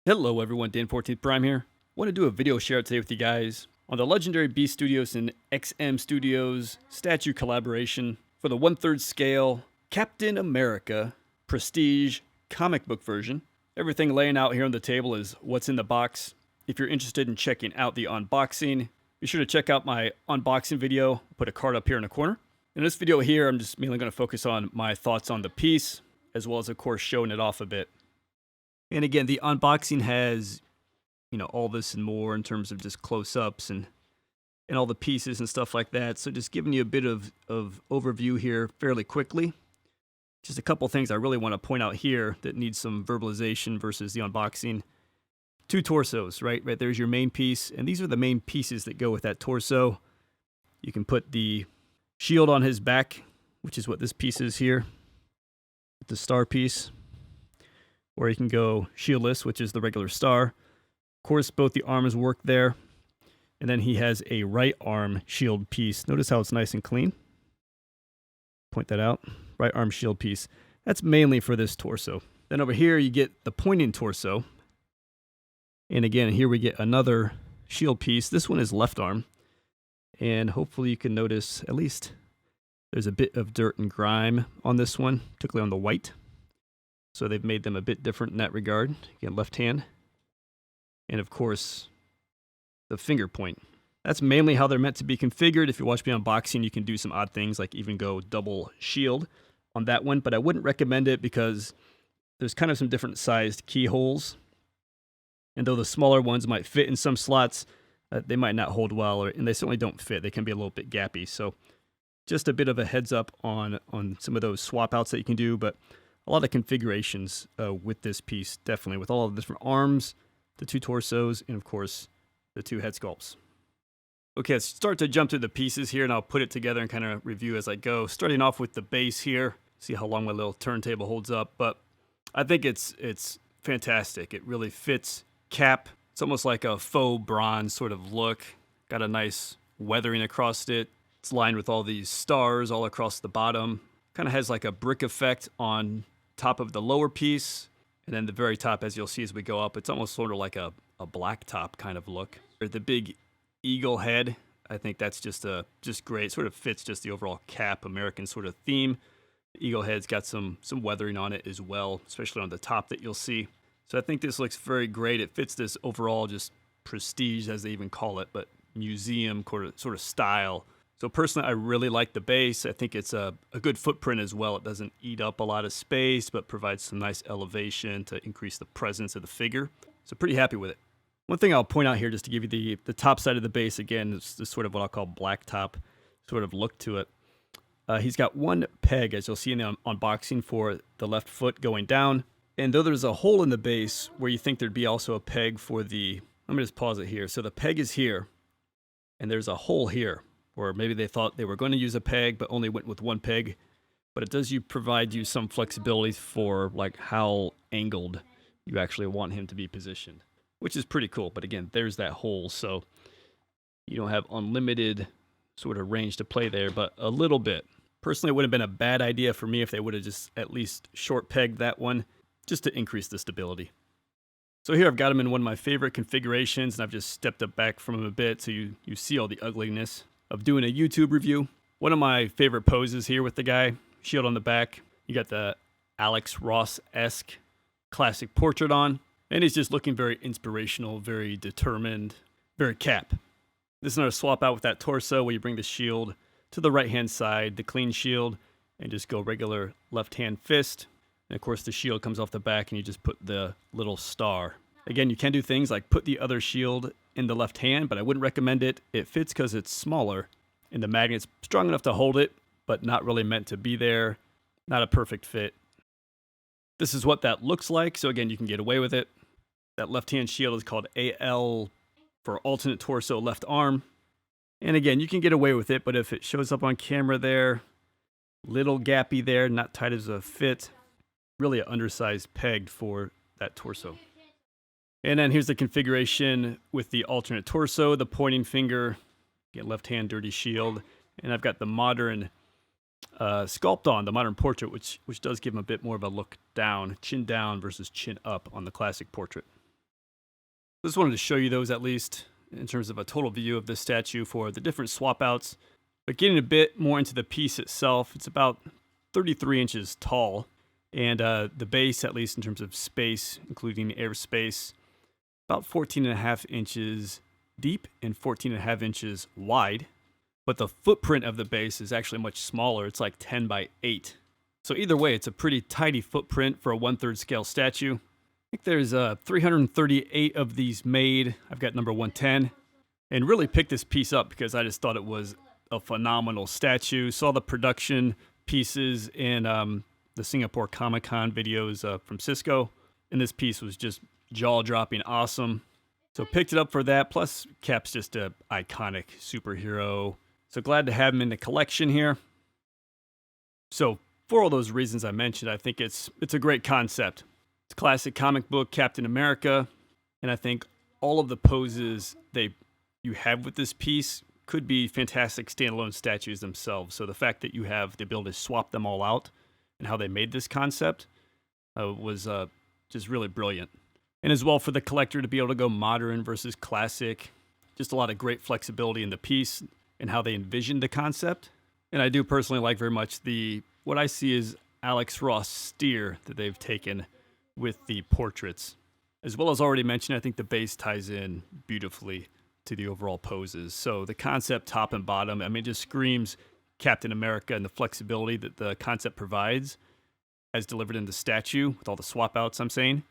Hello everyone, Dan 14th Prime here. Want to do a video share today with you guys on the legendary B Studios and XM Studios statue collaboration for the 1/3 scale Captain America Prestige comic book version. Everything laying out here on the table is what's in the box. If you're interested in checking out the unboxing, be sure to check out my unboxing video. I'll put a card up here in the corner. In this video here, I'm just mainly going to focus on my thoughts on the piece, as well as of course showing it off a bit. And again, the unboxing has, all this and more in terms of just close-ups and all the pieces and stuff like that. So just giving you a bit of overview here fairly quickly. Just a couple things I really want to point out here that need some verbalization versus the unboxing. Two torsos, right? Right there's your main piece, and these are the main pieces that go with that torso. You can put the shield on his back, which is what this piece is here, the star piece. Or you can go shieldless, which is the regular star. Of course, both the arms work there. And then he has a right arm shield piece. Notice how it's nice and clean. Point that out. Right arm shield piece. That's mainly for this torso. Then over here, you get the pointing torso. And again, here we get another shield piece. This one is left arm. And hopefully you can notice at least there's a bit of dirt and grime on this one, particularly on the white. So they've made them a bit different in that regard. Again, left hand. And of course, the finger point. That's mainly how they're meant to be configured. If you watch me unboxing, you can do some odd things like even go double shield on that one. But I wouldn't recommend it because there's kind of some different sized keyholes. And though the smaller ones might fit in some slots, they might not hold well, and they certainly don't fit. They can be a little bit gappy. So just a bit of a heads up on some of those swap outs that you can do. But a lot of configurations with this piece, definitely, with all of the different arms, the two torsos, and of course, the two head sculpts. Okay, let's start to jump through the pieces here, and I'll put it together and kind of review as I go. Starting off with the base here, see how long my little turntable holds up, but I think it's fantastic. It really fits Cap. It's almost like a faux bronze sort of look. Got a nice weathering across it. It's lined with all these stars all across the bottom. Kind of has like a brick effect on top of the lower piece, and then the very top, as you'll see as we go up, it's almost sort of like a black top kind of look. The big eagle head, I think that's just great. It sort of fits just the overall Cap American sort of theme. The eagle head's got some weathering on it as well, especially on the top that you'll see. So I think this looks very great. It fits this overall just prestige, as they even call it, but museum sort of style. So personally, I really like the base. I think it's a good footprint as well. It doesn't eat up a lot of space, but provides some nice elevation to increase the presence of the figure. So pretty happy with it. One thing I'll point out here, just to give you the top side of the base, again, is this sort of what I'll call black top sort of look to it. He's got one peg, as you'll see in the unboxing, for the left foot going down. And though there's a hole in the base where you think there'd be also a peg for the... Let me just pause it here. So the peg is here, and there's a hole here. Or maybe they thought they were going to use a peg, but only went with one peg. But it does provide you some flexibility for like how angled you actually want him to be positioned, which is pretty cool. But again, there's that hole, so you don't have unlimited sort of range to play there, but a little bit. Personally, it would have been a bad idea for me if they would have just at least short pegged that one, just to increase the stability. So here I've got him in one of my favorite configurations, and I've just stepped up back from him a bit so you see all the ugliness of doing a YouTube review. One of my favorite poses here with the guy, shield on the back. You got the Alex Ross-esque classic portrait on, and he's just looking very inspirational, very determined, very Cap. This is another swap out with that torso where you bring the shield to the right-hand side, the clean shield, and just go regular left-hand fist. And of course the shield comes off the back and you just put the little star. Again, you can do things like put the other shield in the left hand, but I wouldn't recommend it. It fits because it's smaller, and the magnet's strong enough to hold it, but not really meant to be there. Not a perfect fit. This is what that looks like, so again, you can get away with it. That left-hand shield is called AL for alternate torso left arm. And again, you can get away with it, but if it shows up on camera there, little gappy there, not tight as a fit, really an undersized peg for that torso. And then here's the configuration with the alternate torso, the pointing finger, again, left hand dirty shield, and I've got the modern sculpt on, the modern portrait, which does give him a bit more of a look down, chin down versus chin up on the classic portrait. Just wanted to show you those at least in terms of a total view of this statue for the different swap outs. But getting a bit more into the piece itself, it's about 33 inches tall. And the base, at least in terms of space, including airspace, about 14.5 inches deep and 14.5 inches wide. But the footprint of the base is actually much smaller. It's like 10 by 8. So either way, it's a pretty tidy footprint for a 1/3 scale statue. I think there's 338 of these made. I've got number 110. And really picked this piece up because I just thought it was a phenomenal statue. Saw the production pieces in the Singapore Comic-Con videos from Cisco. And this piece was just jaw-dropping awesome. So picked it up for that. Plus, Cap's just an iconic superhero. So glad to have him in the collection here. So for all those reasons I mentioned, I think it's a great concept. It's a classic comic book Captain America. And I think all of the poses you have with this piece could be fantastic standalone statues themselves. So the fact that you have the ability to swap them all out and how they made this concept was just really brilliant. And as well for the collector to be able to go modern versus classic. Just a lot of great flexibility in the piece and how they envisioned the concept. And I do personally like very much what I see is Alex Ross steer that they've taken with the portraits. As well as already mentioned, I think the base ties in beautifully to the overall poses. So the concept top and bottom, I mean, it just screams Captain America and the flexibility that the concept provides as delivered in the statue with all the swap outs I'm saying.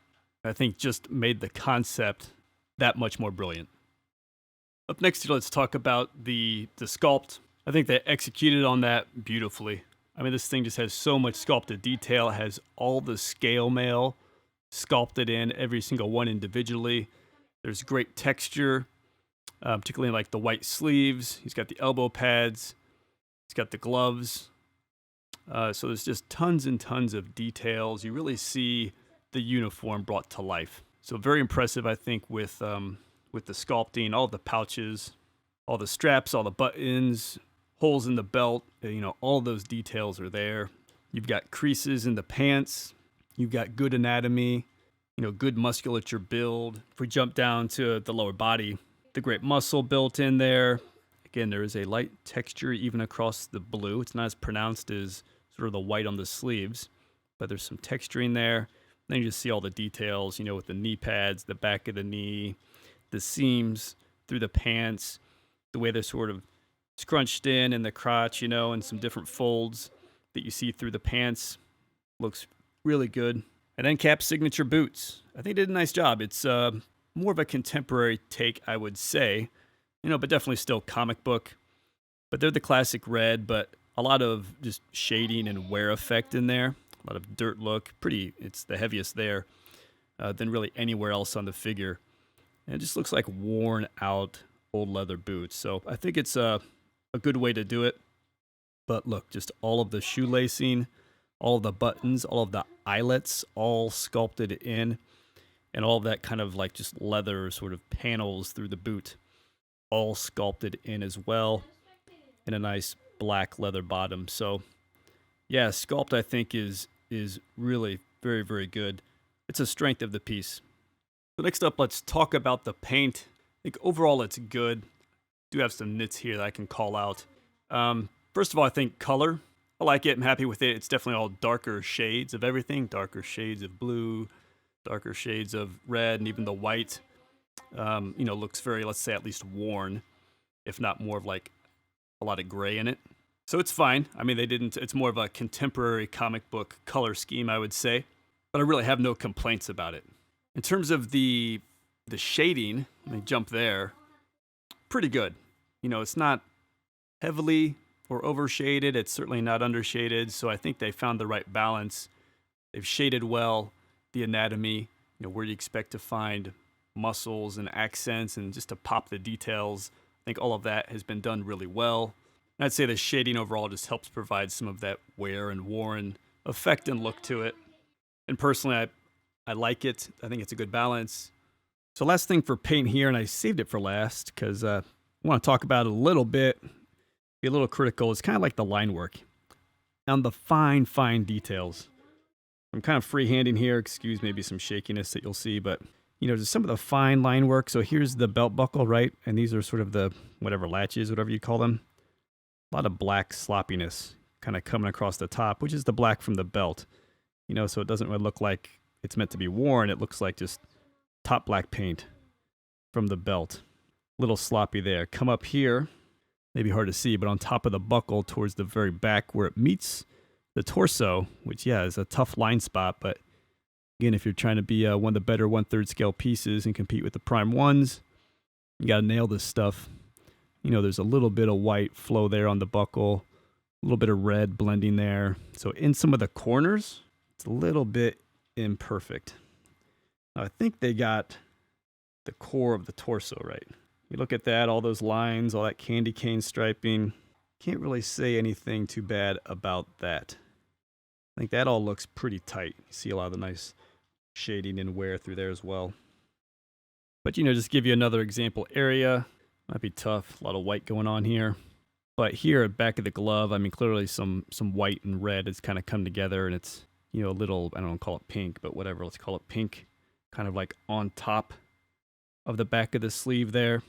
I think just made the concept that much more brilliant. Up next here, let's talk about the sculpt. I think they executed on that beautifully. I mean, this thing just has so much sculpted detail. It has all the scale mail sculpted in, every single one individually. There's great texture, particularly like the white sleeves. He's got the elbow pads. He's got the gloves. So there's just tons and tons of details. You really see the uniform brought to life. So very impressive, I think, with the sculpting, all the pouches, all the straps, all the buttons, holes in the belt, all of those details are there. You've got creases in the pants. You've got good anatomy, good musculature build. If we jump down to the lower body, the great muscle built in there. Again, there is a light texture even across the blue. It's not as pronounced as sort of the white on the sleeves, but there's some texturing there. Then you just see all the details, with the knee pads, the back of the knee, the seams through the pants, the way they're sort of scrunched in the crotch, and some different folds that you see through the pants. Looks really good. And then Cap's signature boots. I think they did a nice job. It's more of a contemporary take, I would say, but definitely still comic book. But they're the classic red, but a lot of just shading and wear effect in there. A lot of dirt look. It's the heaviest there than really anywhere else on the figure. And it just looks like worn out old leather boots. So I think it's a good way to do it. But look, just all of the shoelacing, all of the buttons, all of the eyelets, all sculpted in. And all of that kind of like just leather sort of panels through the boot, all sculpted in as well. And a nice black leather bottom. So yeah, sculpt I think is really very, very good. It's a strength of the piece. So next up, let's talk about the paint. I think overall it's good. Do have some nits here that I can call out. First of all, I think color. I like it. I'm happy with it. It's definitely all darker shades of everything. Darker shades of blue, darker shades of red, and even the white, looks very, let's say, at least worn, if not more of like a lot of gray in it. So it's fine. I mean, it's more of a contemporary comic book color scheme, I would say, but I really have no complaints about it. In terms of the shading, let me jump there, pretty good. It's not heavily or overshaded. It's certainly not undershaded. So I think they found the right balance. They've shaded well the anatomy, where you expect to find muscles and accents and just to pop the details. I think all of that has been done really well. And I'd say the shading overall just helps provide some of that wear and worn effect and look to it. And personally, I like it. I think it's a good balance. So last thing for paint here, and I saved it for last because I want to talk about it a little bit, be a little critical. It's kind of like the line work and the fine details. I'm kind of freehanding here. Excuse maybe some shakiness that you'll see, but You know, just some of the fine line work. So here's the belt buckle, right? And these are sort of the whatever latches, whatever you call them. A lot of black sloppiness kind of coming across the top, which is the black from the belt. You know, so it doesn't really look like it's meant to be worn. It looks like just top black paint from the belt. Little sloppy there. Come up here, maybe hard to see, but on top of the buckle towards the very back where it meets the torso, which, yeah, is a tough line spot. But again, if you're trying to be one of the better 1/3 scale pieces and compete with the prime ones, you got to nail this stuff. You know, there's a little bit of white flow there on the buckle, a little bit of red blending there. So in some of the corners, it's a little bit imperfect. Now, I think they got the core of the torso right. You look at that, all those lines, all that candy cane striping. Can't really say anything too bad about that. I think that all looks pretty tight. You see a lot of the nice shading and wear through there as well. But, you know, just give you another example area. Might be tough. A lot of white going on here. But here at back of the glove, I mean, clearly some white and red has kind of come together, and it's, you know, a little, I don't want to call it pink, but whatever, let's call it pink. Kind of like on top of the back of the sleeve there.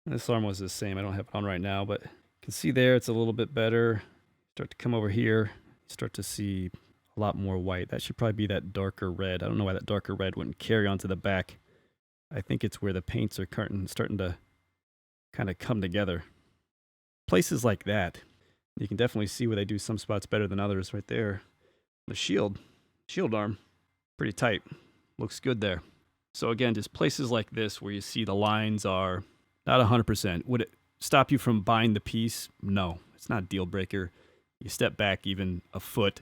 And this arm was the same. I don't have it on right now, but you can see there it's a little bit better. Start to come over here, start to see a lot more white. That should probably be that darker red. I don't know why that darker red wouldn't carry onto the back. I think it's where the paints are starting to kind of come together. Places like that, you can definitely see where they do some spots better than others right there. The shield arm, pretty tight. Looks good there. So again, just places like this where you see the lines are not 100%. Would it stop you from buying the piece? No, it's not a deal breaker. You step back even a foot,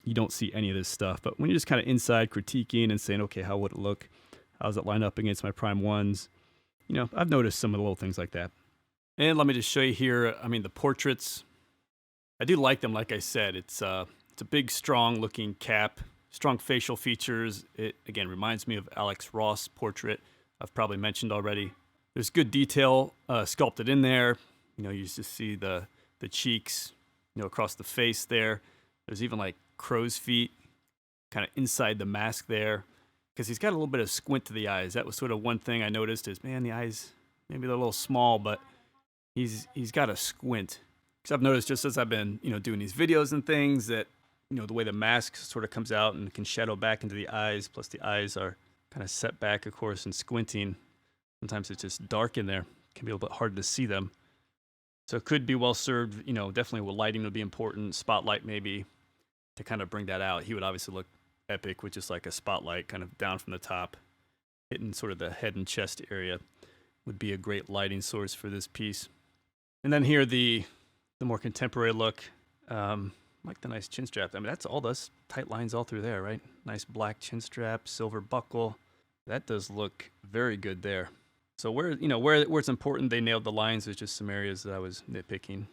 you don't see any of this stuff. But when you're just kind of inside critiquing and saying, okay, how would it look? How does it line up against my prime ones? You know, I've noticed some of the little things like that. And let me just show you here, I mean, the portraits. I do like them, like I said. It's a big, strong-looking cap, strong facial features. It, again, reminds me of Alex Ross' portrait I've probably mentioned already. There's good detail sculpted in there. You know, you just see the cheeks, you know, across the face there. There's even like crow's feet kind of inside the mask there, because he's got a little bit of squint to the eyes. That was sort of one thing I noticed is, man, the eyes, maybe they're a little small, but he's got a squint. Because I've noticed just as I've been, you know, doing these videos and things that, you know, the way the mask sort of comes out and can shadow back into the eyes, plus the eyes are kind of set back, of course, and squinting. Sometimes it's just dark in there. It can be a little bit hard to see them. So it could be well served, you know, definitely with lighting would be important, spotlight maybe, to kind of bring that out. He would obviously look epic with just like a spotlight kind of down from the top, hitting sort of the head and chest area would be a great lighting source for this piece. And then here the more contemporary look, like the nice chin strap. I mean, that's all those tight lines all through there, right? Nice black chin strap, silver buckle. That does look very good there. So where it's important, they nailed the lines. There's just some areas that I was nitpicking.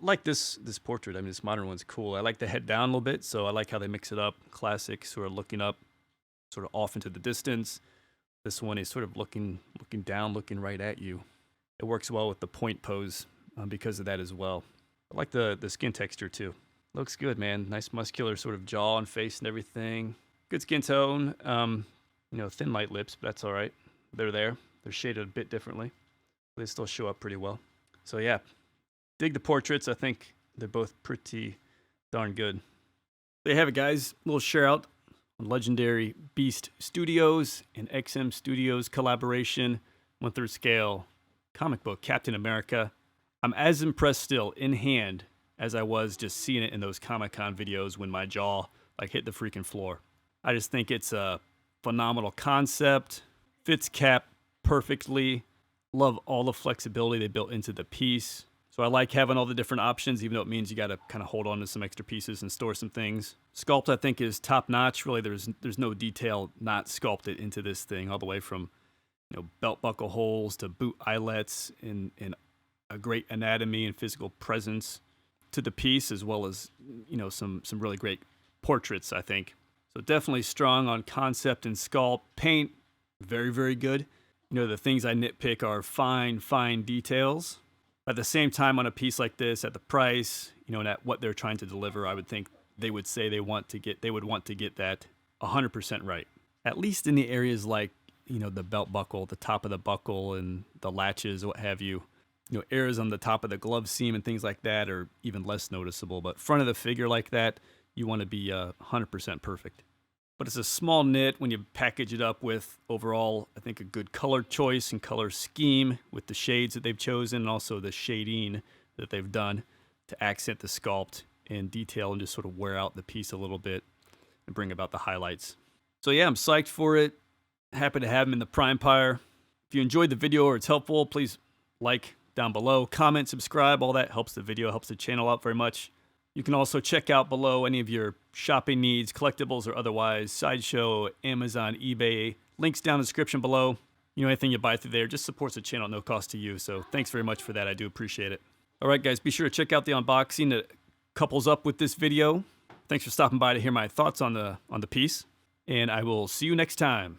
Like this portrait. I mean, this modern one's cool. I like the head down a little bit, so I like how they mix it up. Classic, sort of looking up, sort of off into the distance. This one is sort of looking down, looking right at you. It works well with the point pose because of that as well. I like the skin texture too. Looks good, man. Nice muscular sort of jaw and face and everything. Good skin tone. You know, thin light lips, but that's all right. They're there. They're shaded a bit differently. They still show up pretty well. So yeah, dig the portraits. I think they're both pretty darn good. There you have it, guys. A little share out on Legendary Beast Studios and XM Studios collaboration, 1/3 scale comic book Captain America. I'm as impressed still in hand as I was just seeing it in those Comic-Con videos when my jaw like hit the freaking floor. I just think it's a phenomenal concept. Fits Cap perfectly. Love all the flexibility they built into the piece. So I like having all the different options, even though it means you got to kind of hold on to some extra pieces and store some things. Sculpt, I think, is top notch. Really, there's no detail not sculpted into this thing, all the way from, you know, belt buckle holes to boot eyelets and a great anatomy and physical presence to the piece, as well as, you know, some really great portraits, I think. So definitely strong on concept and sculpt. Paint, very, very good. You know, the things I nitpick are fine details. At the same time, on a piece like this, at the price, you know, and at what they're trying to deliver, I would think they would say they would want to get that 100% right. At least in the areas like, the belt buckle, the top of the buckle, and the latches, what have you. Errors on the top of the glove seam and things like that are even less noticeable. But front of the figure like that, you want to be 100% perfect. But it's a small nit when you package it up with overall, I think, a good color choice and color scheme with the shades that they've chosen and also the shading that they've done to accent the sculpt and detail and just sort of wear out the piece a little bit and bring about the highlights. So yeah, I'm psyched for it. Happy to have him in the Prime Pyre. If you enjoyed the video or it's helpful, please like down below, comment, subscribe. All that helps the video, helps the channel out very much. You can also check out below any of your shopping needs, collectibles or otherwise, Sideshow, Amazon, eBay. Links down in the description below. Anything you buy through there just supports the channel at no cost to you. So thanks very much for that. I do appreciate it. All right, guys, be sure to check out the unboxing that couples up with this video. Thanks for stopping by to hear my thoughts on the piece. And I will see you next time.